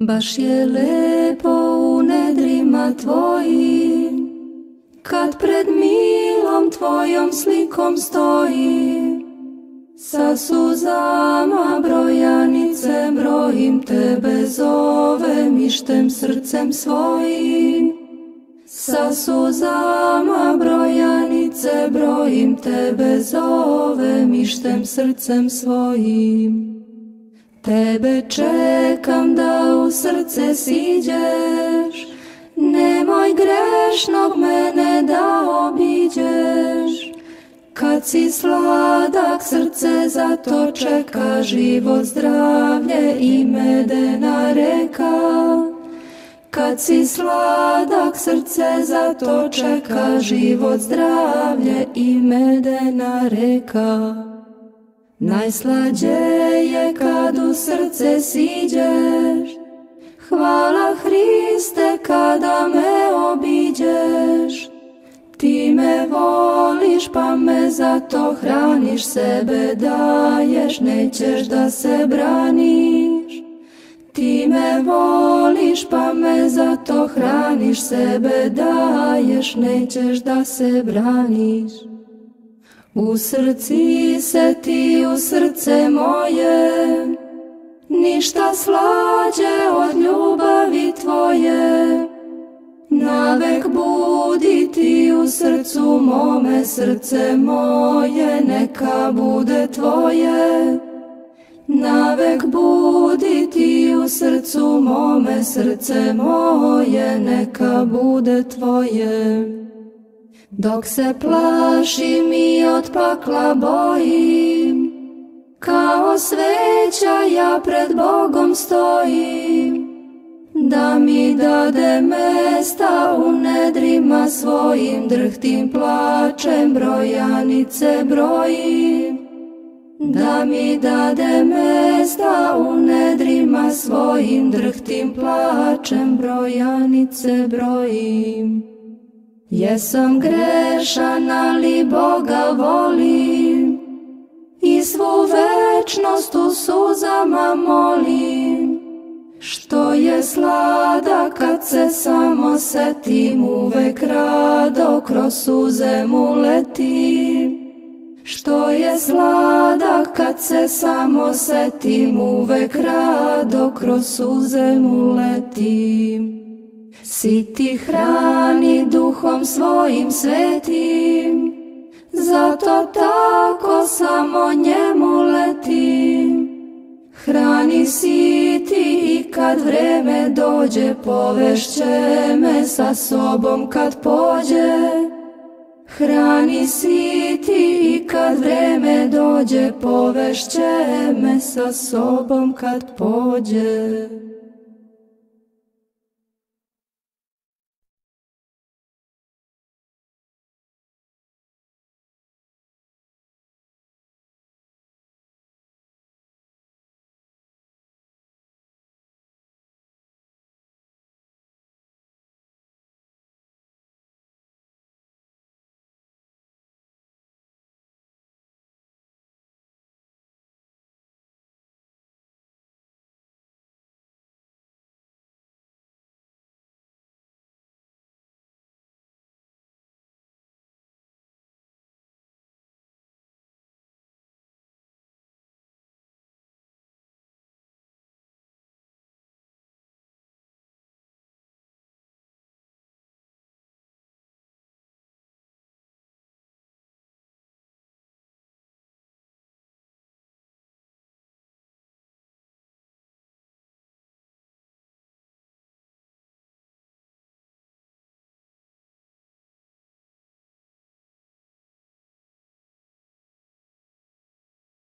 Baš je lepo u nedrima tvojim, kad pred milom tvojom slikom stojim. Sa suzama brojanice brojim, tebe zovem ištem srcem svojim. Sa suzama brojanice brojim, tebe zovem ištem srcem svojim. Tebe čekam da u srce siđeš, nemoj grešnog mene da obiđeš. Kad si sladak srce zato čeka, život, zdravlje i medena reka. Kad si sladak srce zato čeka, život, zdravlje i medena reka. Najslađe je kad u srce siđeš, hvala Hriste kada me obiđeš. Ti me voliš pa me zato hraniš, sebe daješ, nećeš da se braniš. Ti me voliš pa me zato hraniš, sebe daješ, nećeš da se braniš. U srci se ti u srce moje, ništa slađe od ljubavi tvoje. Navek budi ti u srcu mome, srce moje neka bude tvoje. Navek budi ti u srcu mome, srce moje neka bude tvoje. Dok se plašim i od pakla bojim, kao sveća ja pred Bogom stojim. Da mi dade mesta u nedrima svojim, drhtim plačem brojanice brojim. Da mi dade mesta u nedrima svojim, drhtim plačem brojanice brojim. Jesam grešan, ali Boga volim i svu večnost u suzama molim. Što je sladak kad se samo setim, uvek rado kroz suze mu letim. Što je sladak kad se samo setim, uvek rado kroz suze mu letim. Siti hrani duhom svojim svetim, zato tako samo njemu letim. Hrani siti i kad vreme dođe, povešće me sa sobom kad pođe. Hrani siti i kad vreme dođe, povešće me sa sobom kad pođe.